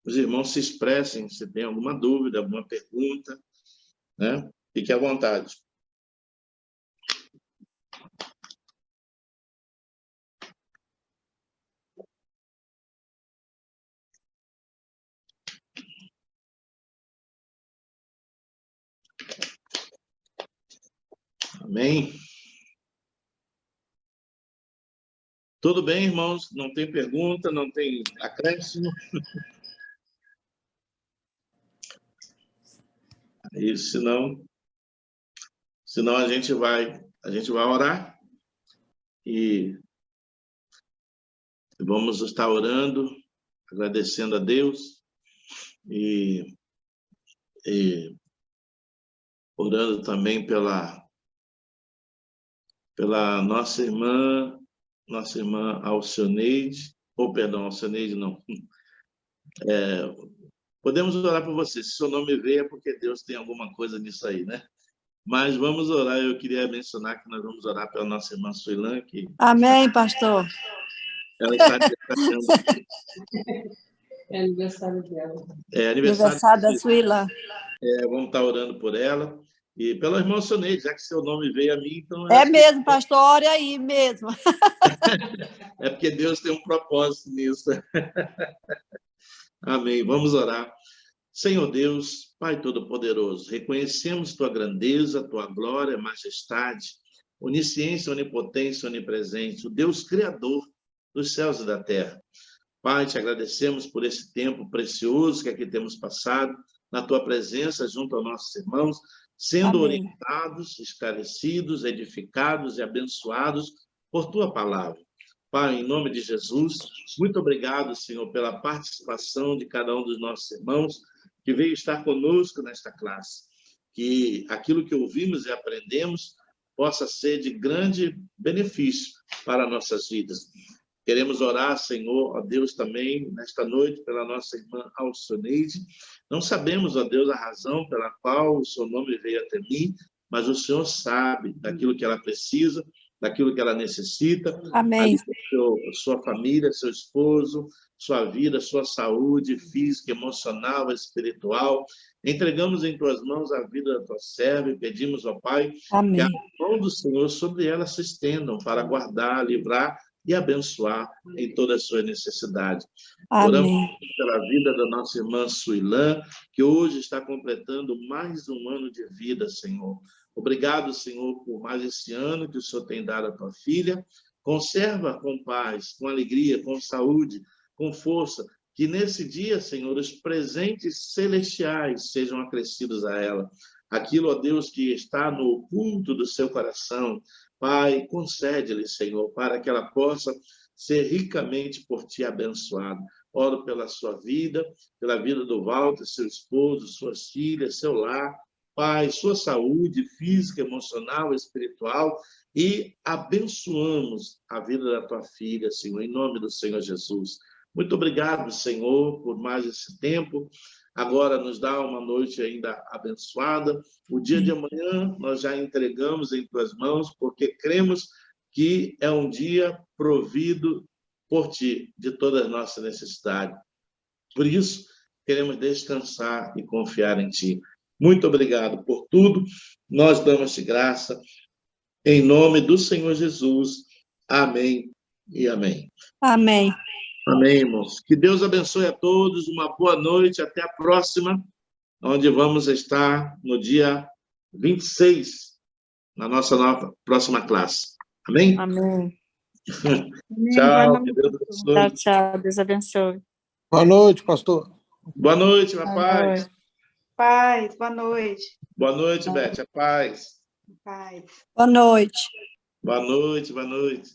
Speaker 1: os irmãos se expressem, se tem alguma dúvida, alguma pergunta, né? Fique à vontade. Amém? Tudo bem, irmãos? Não tem pergunta, não tem acréscimo? E senão a gente vai orar e vamos estar orando, agradecendo a Deus e orando também pela nossa irmã Alcioneide, Alcioneide não. Podemos orar por você. Se seu nome veio é porque Deus tem alguma coisa nisso aí, né? Mas vamos orar. Eu queria mencionar que nós vamos orar pela nossa irmã Suilan, que...
Speaker 2: Amém, pastor.
Speaker 1: Ela está aniversariando.
Speaker 3: É aniversário dela.
Speaker 1: É
Speaker 2: Aniversário da Suilan.
Speaker 1: Vamos estar orando por ela. E pela irmã Alcioneide, já que seu nome veio a mim, então...
Speaker 2: É mesmo, pastor, ore aí mesmo.
Speaker 1: É porque Deus tem um propósito nisso. Amém. Vamos orar. Senhor Deus, Pai Todo-Poderoso, reconhecemos Tua grandeza, Tua glória, majestade, onisciência, onipotência, onipresente, o Deus Criador dos céus e da terra. Pai, te agradecemos por esse tempo precioso que aqui temos passado, na Tua presença, junto aos nossos irmãos, sendo
Speaker 2: Amém.
Speaker 1: orientados, esclarecidos, edificados e abençoados por Tua palavra. Pai, em nome de Jesus, muito obrigado, Senhor, pela participação de cada um dos nossos irmãos que veio estar conosco nesta classe. Que aquilo que ouvimos e aprendemos possa ser de grande benefício para nossas vidas. Queremos orar, Senhor, ó Deus, também, nesta noite, pela nossa irmã Alcioneide. Não sabemos, ó Deus, a razão pela qual o seu nome veio até mim, mas o Senhor sabe daquilo que ela precisa, daquilo que ela necessita.
Speaker 2: Amém.
Speaker 1: Sua família, seu esposo, sua vida, sua saúde física, emocional, espiritual. Entregamos em tuas mãos a vida da tua serva e pedimos ao Pai
Speaker 2: Amém.
Speaker 1: que a mão do Senhor sobre ela se estendam para guardar, livrar e abençoar em todas as suas necessidades. Oramos pela vida da nossa irmã Suilan, que hoje está completando mais um ano de vida, Senhor. Obrigado, Senhor, por mais esse ano que o Senhor tem dado à tua filha. Conserva com paz, com alegria, com saúde, com força, que nesse dia, Senhor, os presentes celestiais sejam acrescidos a ela. Aquilo, ó Deus, que está no oculto do seu coração, Pai, concede-lhe, Senhor, para que ela possa ser ricamente por ti abençoado. Oro pela sua vida, pela vida do Walter, seu esposo, suas filhas, seu lar, Pai, sua saúde física, emocional, espiritual, e abençoamos a vida da tua filha, Senhor, em nome do Senhor Jesus. Muito obrigado, Senhor, por mais esse tempo. Agora nos dá uma noite ainda abençoada. O dia de amanhã nós já entregamos em tuas mãos, porque cremos que é um dia provido por ti, de todas as nossas necessidades. Por isso, queremos descansar e confiar em ti. Muito obrigado por tudo. Nós damos-te graça em nome do Senhor Jesus. Amém e amém.
Speaker 2: Amém.
Speaker 1: Amém, irmãos. Que Deus abençoe a todos. Uma boa noite. Até a próxima, onde vamos estar no dia 26, na nossa próxima classe. Amém?
Speaker 4: Amém.
Speaker 1: Tchau. Que Deus abençoe.
Speaker 4: Tchau, tchau. Deus abençoe.
Speaker 5: Boa noite, pastor.
Speaker 1: Boa noite, minha
Speaker 4: Boa
Speaker 1: paz.
Speaker 4: noite.
Speaker 6: Paz, boa noite.
Speaker 1: Boa noite, Beth. A paz.
Speaker 6: Paz.
Speaker 2: Boa noite.
Speaker 1: Boa noite, boa noite.